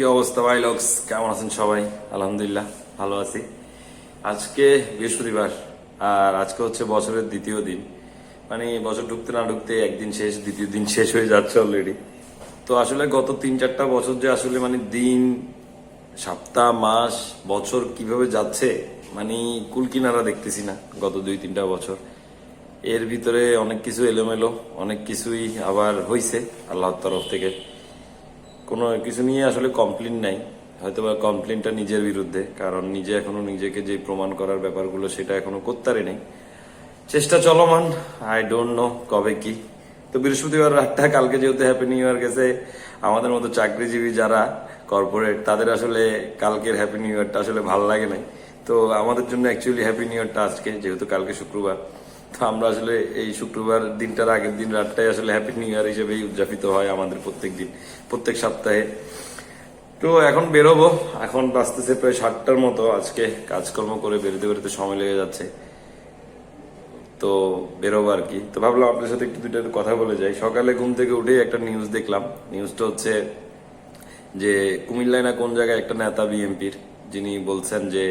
কি অবস্থা ভাই লোকস, কেমন আছেন সবাই? আলহামদুলিল্লাহ ভালো আছি। আজকে বৃহস্পতিবার, আর আজকে হচ্ছে বছরের দ্বিতীয় দিন। মানে বছর ঢুকতে না ঢুকতে একদিন শেষ, দ্বিতীয় দিন শেষ হয়ে যাচ্ছে অলরেডি। তো আসলে গত 3-4টা বছর যে আসলে মানে দিন, সপ্তাহ, মাস, বছর কিভাবে যাচ্ছে মানে কুল কিনারা দেখতেছি না গত 2-3টা বছর। এর ভিতরে অনেক কিছু এলোমেলো, অনেক কিছুই আবার হইছে আল্লাহর তরফ থেকে। কোনো কিছু নিয়ে আসলে কমপ্লেন নাই, হয়তো বা কমপ্লেনটা নিজের বিরুদ্ধে, কারণ নিজে এখনো নিজেকে যে প্রমাণ করার ব্যাপারগুলো সেটা এখনো করতে পারি নাই। চেষ্টা চলমান, আই ডোন্ট নো কবে কি। তো বৃহস্পতিবার রাতটা, কালকে যেহেতু হ্যাপি নিউ ইয়ার গেছে, আমাদের মতো চাকরিজীবী যারা কর্পোরেট, তাদের আসলে কালকের হ্যাপি নিউ ইয়ারটা আসলে ভালো লাগে নাই। তো আমাদের জন্য অ্যাকচুয়ালি হ্যাপি নিউ ইয়ারটা আজকে, যেহেতু কালকে শুক্রবার। তো আমরা আসলে এই শুক্রবার দিনটার আগের দিন রাতটাই আসলে হ্যাপি নিউ ইয়ার হিসেবেই উদযাপিত হয় আমাদের প্রত্যেক দিন, প্রত্যেক সপ্তাহে। তো এখন বেরোবো, এখন বাঁচতেছে প্রায় 7টার মতো। আজকে কাজকর্ম করে বেরোতে বেরোতে সময় লেগে যাচ্ছে, তো বেরোবো আর কি। তো ভাবলাম আপনার সাথে একটু দুইটা কথা বলে যাই। সকালে ঘুম থেকে উঠেই একটা নিউজ দেখলাম। নিউজটা হচ্ছে যে কুমিল্লায় না কোন জায়গায় একটা নেতা বিএনপির, যিনি বলছেন যে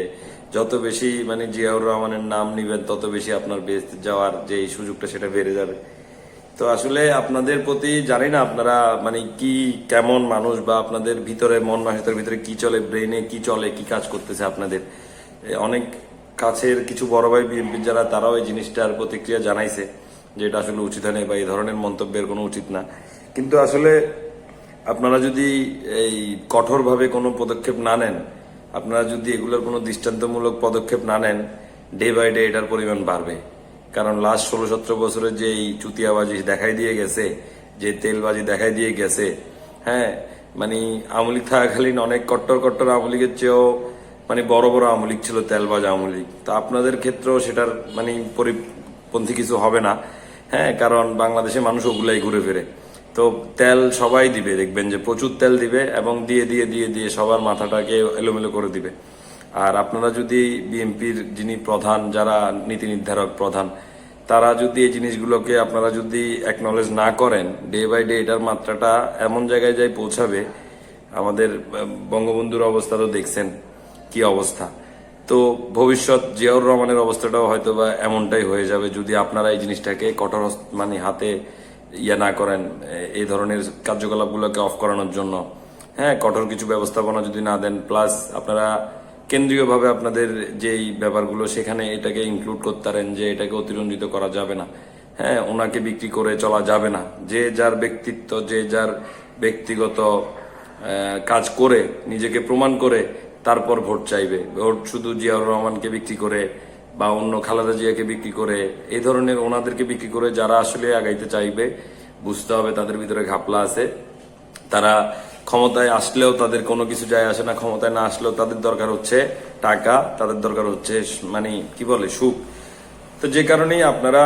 যত বেশি মানে জিয়াউর রহমানের নাম নিবেন তত বেশি আপনার বেহেশতে যাওয়ার যে এই সুযোগটা সেটা বেড়ে যাবে। তো আসলে আপনাদের প্রতি জানি না আপনারা মানে কি কেমন মানুষ, বা আপনাদের ভিতরে মন মানসিকতার ভিতরে কি চলে, ব্রেনে কি চলে, কি কাজ করতেছে আপনাদের। অনেক কাছের কিছু বড় ভাই বিএনপি যারা, তারাও এই জিনিসটার প্রতিক্রিয়া জানাইছে যে এটা আসলে উচিত হয় না, বা এই ধরনের মন্তব্যের কোনো উচিত না। কিন্তু আসলে আপনারা যদি এই কঠোরভাবে কোনো পদক্ষেপ না নেন, আপনারা যদি এগুলোর কোনো দৃষ্টান্তমূলক পদক্ষেপ না নেন, ডে বাই ডে এটার পরিমাণ বাড়বে। কারণ লাস্ট 16-17 বছরে যে এই চুতিয়াবাজি দেখাই দিয়ে গেছে, যে তেলবাজি দেখাই দিয়ে গেছে, হ্যাঁ, মানে আওয়ামী লীগ থাকাকালীন অনেক কট্টর কট্টর আওয়ামী লীগের চেয়েও মানে বড় বড় আওয়ামী লীগ ছিল, তেলবাজ আওয়ামী লীগ। তো আপনাদের ক্ষেত্রেও সেটার মানে পরিপন্থী কিছু হবে না, হ্যাঁ, কারণ বাংলাদেশে মানুষ ওগুলাই ঘুরে ফিরে। তো তেল সবাই দিবে, দেখবেন যে প্রচুর তেল দিবে, এবং দিয়ে দিয়ে দিয়ে দিয়ে সবার মাথাটাকে এলোমেলো করে দিবে। আর আপনারা যদি বিএনপির যিনি প্রধান, যারা নীতি নির্ধারক প্রধান, তারা যদি এই জিনিসগুলোকে আপনারা যদি অ্যাকনলেজ না করেন, ডে বাই ডে এটার মাত্রাটা এমন জায়গায় যাই পৌঁছাবে। আমাদের বঙ্গবন্ধুর অবস্থা তো দেখছেন কি অবস্থা। তো ভবিষ্যৎ জিয়াউর রহমানের অবস্থাটাও হয়তো বা এমনটাই হয়ে যাবে, যদি আপনারা এই জিনিসটাকে কঠোর মানে হাতে ইয়ে না করেন, এই ধরনের কার্যকলাপগুলোকে অফ করানোর জন্য, হ্যাঁ, কঠোর কিছু ব্যবস্থাপনা যদি না দেন, প্লাস আপনারা কেন্দ্রীয়ভাবে আপনাদের যেই ব্যাপারগুলো সেখানে এটাকে ইনক্লুড করতে পারেন যে এটাকে অতিরঞ্জিত করা যাবে না, হ্যাঁ, ওনাকে বিক্রি করে চলা যাবে না। যে যার ব্যক্তিত্ব, যে যার ব্যক্তিগত কাজ করে নিজেকে প্রমাণ করে তারপর ভোট চাইবে। ভোট শুধু জিয়াউর রহমানকে বিক্রি করে বা অন্য খালেদা জিয়াকে বিক্রি করে, এই ধরনের ওনাদেরকে বিক্রি করে যারা আসলে আগাইতে চাইবে, বুঝতে হবে তাদের ভিতরে ঘাপলা আছে। তারা ক্ষমতায় আসলেও তাদের কোনো কিছু যায় আসে না, ক্ষমতায় না আসলেও তাদের দরকার হচ্ছে টাকা, তাদের দরকার হচ্ছে মানে কি বলে সুখ। তো যে কারণেই আপনারা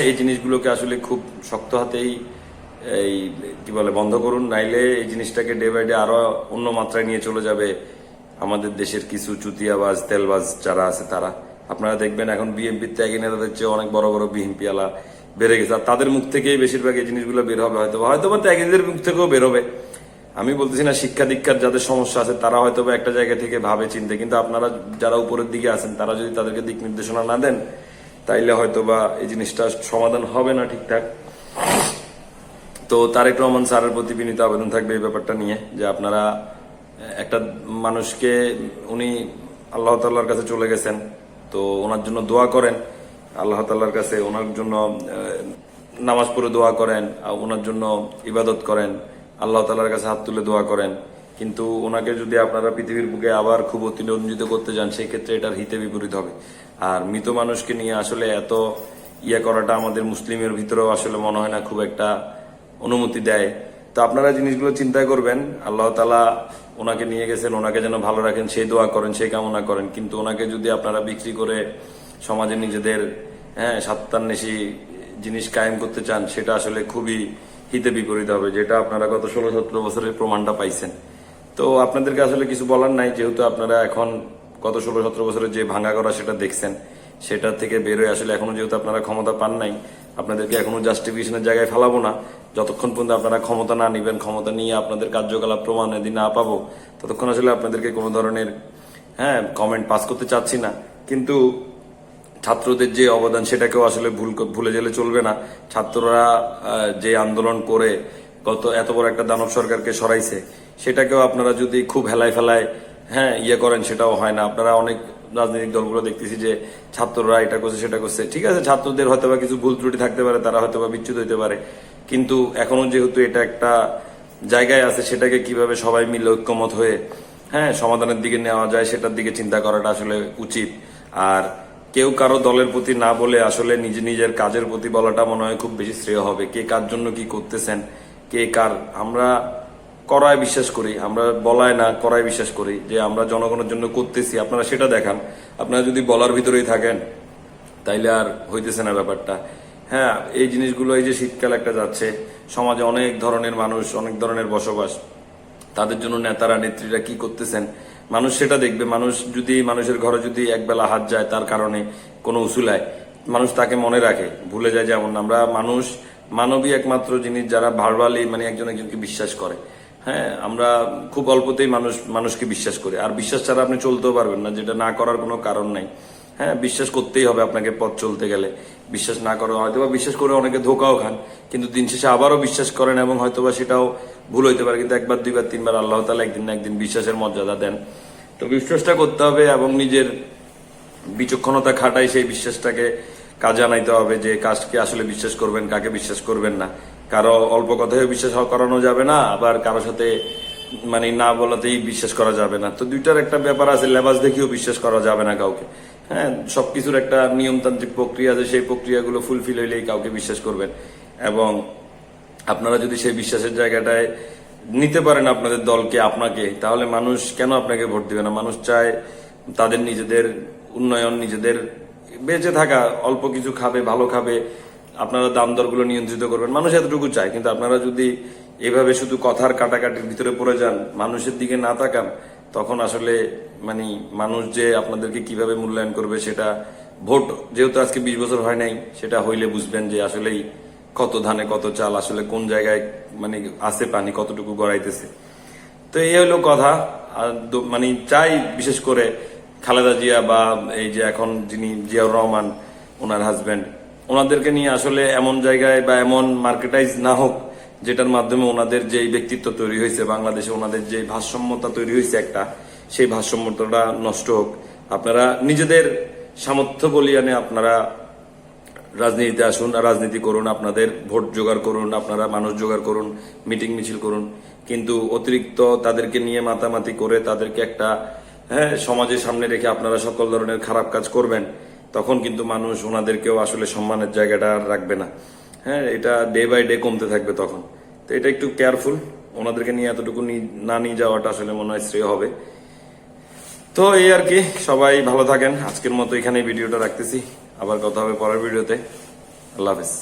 এই জিনিসগুলোকে আসলে খুব শক্ত হাতেই এই কি বলে বন্ধ করুন, নাইলে এই জিনিসটাকে ডে বাই ডে আরো অন্য মাত্রায় নিয়ে চলে যাবে আমাদের দেশের কিছু চুতিয়াবাজ তেলবাজ যারা আছে তারা। আপনারা দেখবেন এখন বিএনপির ত্যাগী নেতাদের চেয়ে অনেক বড় বড় বিএনপি আলা বেড়ে গেছে, আর তাদের মুখ থেকেই বেশিরভাগ এই জিনিসগুলো বের হবে। হয়তো বা ত্যাগীদের মুখ থেকেও বের হবে। আমি বলতেছি না শিক্ষা দীক্ষার যাদের সমস্যা আছে তারা হয়তো বা একটা জায়গা থেকে ভাবে চিন্তে, কিন্তু আপনারা যারা উপরের দিকে আছেন তারা যদি তাদেরকে দিক নির্দেশনা না দেন, তাইলে হয়তো বা এই জিনিসটা সমাধান হবে না ঠিকঠাক। তো তারেক রহমান স্যারের প্রতি বিনীত আবেদন থাকবে এই ব্যাপারটা নিয়ে, যে আপনারা একটা মানুষকে, উনি আল্লাহ তাল্লার কাছে চলে গেছেন, তো ওনার জন্য দোয়া করেন আল্লাহ তাল্লার কাছে, ওনার জন্য নামাজ পড়ে দোয়া করেন, ওনার জন্য ইবাদত করেন, আল্লাহ তাল্লার কাছে হাত তুলে দোয়া করেন। কিন্তু ওনাকে যদি আপনারা পৃথিবীর বুকে আবার খুব অতিরঞ্জিত করতে যান, সেই ক্ষেত্রে এটার হিতে বিপরীত হবে। আর মৃত মানুষকে নিয়ে আসলে এত ইয়ে করাটা আমাদের মুসলিমের ভিতরেও আসলে মনে হয় না খুব একটা অনুমতি দেয়। তো আপনারা জিনিসগুলো চিন্তা করবেন। আল্লাহ তাআলা ওনাকে নিয়ে গেছেন, ওনাকে যেন ভালো রাখেন সেই দোয়া করেন, সেই কামনা করেন। কিন্তু ওনাকে যদি আপনারা বিক্রি করে সমাজে নিজেদের স্বার্থান্বেষী জিনিস কায়েম করতে চান, সেটা আসলে খুবই হিতে বিপরীত হবে, যেটা আপনারা গত 16-17 বছরের প্রমাণটা পাইছেন। তো আপনাদেরকে আসলে কিছু বলার নাই, যেহেতু আপনারা এখন গত 16-17 বছরের যে ভাঙা করা সেটা দেখছেন। সেটা থেকে বেরোয় আসলে এখনো যেহেতু আপনারা ক্ষমতা পান নাই, আপনাদেরকে এখনো জাস্টিফিকেশনের জায়গায় ফেলাবো না। যতক্ষণ পর্যন্ত আপনারা ক্ষমতা না নিবেন, ক্ষমতা নিয়ে আপনাদের কার্যকলাপ প্রমাণ যদি না পাবো, ততক্ষণ আসলে আপনাদেরকে কোনো ধরনের কমেন্ট পাস করতে চাচ্ছি না। কিন্তু ছাত্রদের যে অবদান সেটাকেও আসলে ভুলে গেলে চলবে না। ছাত্ররা যে আন্দোলন করে গত এত বড় একটা দানব সরকারকে সরাইছে, সেটাকেও আপনারা যদি খুব হেলায় ফেলায় ইয়ে করেন, সেটাও হয় না। আপনারা অনেক রাজনৈতিক দলগুলো দেখতেছি যে ছাত্ররা এটা করছে সেটা করছে, ঠিক আছে, ছাত্রদের হয়তো বা কিছু ভুল ত্রুটি থাকতে পারে, তারা হয়তো বা বিচ্যুত হইতে পারে, কিন্তু এখনো যেহেতু এটা একটা জায়গায় আছে, সেটাকে কিভাবে সবাই মিলে ঐক্যমত হয়ে সমাধানের দিকে নেওয়া যায় সেটার দিকে চিন্তা করাটা আসলে উচিত। আর কেউ কারো দলের প্রতি না বলে আসলে নিজের কাজের প্রতি বলাটা মনে হয় খুব বেশি শ্রেয় হবে। কে কার জন্য কি করতেছেন, কে কার, আমরা করায় বিশ্বাস করি, আমরা বলায় না করায় বিশ্বাস করি যে আমরা জনগণের জন্য করতেছি, আপনারা সেটা দেখান। আপনারা যদি বলার ভিতরেই থাকেন তাইলে আর হইতেছে না ব্যাপারটা। এই জিনিসগুলো, এই যে শীতকাল একটা যাচ্ছে, সমাজে অনেক ধরনের মানুষ, অনেক ধরনের বসবাস, তাদের জন্য নেতারা নেত্রীরা কি করতেছেন মানুষ সেটা দেখবে। মানুষ যদি, মানুষের ঘরে যদি একবেলা হাত যায় তার কারণে কোনো উসুলায়, মানুষ তাকে মনে রাখে, ভুলে যায়। যেমন আমরা মানুষ, মানবী একমাত্র জিনিস যারা ভার্বালি মানে একজন একজনকে বিশ্বাস করে। আমরা খুব অল্পতেই মানুষকে বিশ্বাস করি, আর বিশ্বাস ছাড়া আপনি চলতেও পারবেন না, যেটা না করার কোনো কারণ নাই। বিশ্বাস করতেই হবে আপনাকে পথ চলতে গেলে। বিশ্বাস না করে হয়তোবা বিশ্বাস করে অনেকে ধোকাও খান, কিন্তু দিন শেষে আবারও বিশ্বাস করেন, এবং হয়তোবা সেটাও ভুল হইতে পারে, কিন্তু একবার দুইবার তিনবার আল্লাহ তাআলা একদিন না একদিন বিশ্বাসের মর্যাদা দেন। তো বিশ্বাসটা করতে হবে এবং নিজের বিচক্ষণতা খাটাই সেই বিশ্বাসটাকে কাজে আনাইতে হবে, যে কাজকে আসলে বিশ্বাস করবেন, কাকে বিশ্বাস করবেন না। কারো অল্প কথায় বিশ্বাস করানো যাবে না, আবার কারোর সাথে মানে না বলাতেই বিশ্বাস করা যাবে না। তো দুইটার একটা ব্যাপার আছে, লেবাস দেখিও বিশ্বাস করা যাবে না কাউকে। সবকিছুর একটা নিয়মতান্ত্রিক প্রক্রিয়া আছে, সেই প্রক্রিয়াগুলো ফুলফিল হইলেই কাউকে বিশ্বাস করবেন। এবং আপনারা যদি সেই বিশ্বাসের জায়গাটায় নিতে পারেন আপনাদের দলকে, আপনাকে, তাহলে মানুষ কেন আপনাকে ভোট দিবে না? মানুষ চায় তাদের নিজেদের উন্নয়ন, নিজেদের বেঁচে থাকা, অল্প কিছু খাবে, ভালো খাবে, আপনারা দাম দরগুলো নিয়ন্ত্রিত করবেন, মানুষ এতটুকু চায়। কিন্তু আপনারা যদি এভাবে শুধু কথার কাটাকাটির ভিতরে পড়ে যান, মানুষের দিকে না তাকান, তখন আসলে মানে মানুষ যে আপনাদেরকে কিভাবে মূল্যায়ন করবে সেটা, ভোট যেহেতু আজকে 20 বছর হয় নাই, সেটা হইলে বুঝবেন যে আসলেই কত ধানে কত চাল, আসলে কোন জায়গায় মানে আছে পানি, কতটুকু গড়াইতেছে। তো এই হলো কথা। আর মানে চাই বিশেষ করে খালেদা জিয়া বা এই যে এখন যিনি জিয়াউর রহমান, ওনার হাজবেন্ড, ওনাদেরকে নিয়ে আসলে এমন জায়গায় বা এমন মার্কেটাইজ না হোক যেটার মাধ্যমে ওনাদের যে ব্যক্তিত্ব তৈরি হয়েছে বাংলাদেশে, ওনাদের যে ভারসাম্যতা তৈরি হয়েছে একটা, সেই ভারসাম্যতাটা নষ্ট হোক। আপনারা নিজেদের সামর্থ্য বলিয়ানে আপনারা রাজনীতিতে আসুন, রাজনীতি করুন, আপনাদের ভোট জোগাড় করুন, আপনারা মানুষ জোগাড় করুন, মিটিং মিছিল করুন, কিন্তু অতিরিক্ত তাদেরকে নিয়ে মাতামাতি করে তাদেরকে একটা সমাজের সামনে রেখে আপনারা সকল ধরনের খারাপ কাজ করবেন, তখন কিন্তু মানুষ ওনাদেরকেও আসলে সম্মানের জায়গাটা আর রাখবে না। এটা ডে বাই ডে কমতে থাকবে তখন। তো এটা একটু কেয়ারফুল, ওনাদেরকে নিয়ে এতটুকু না নিয়ে যাওয়াটা আসলে মনে হয় শ্রেয় হবে। তো এই আর কি, সবাই ভালো থাকেন। আজকের মতো এখানে ভিডিওটা রাখতেছি, আবার কথা হবে পরের ভিডিওতে। আল্লাহ হাফেজ।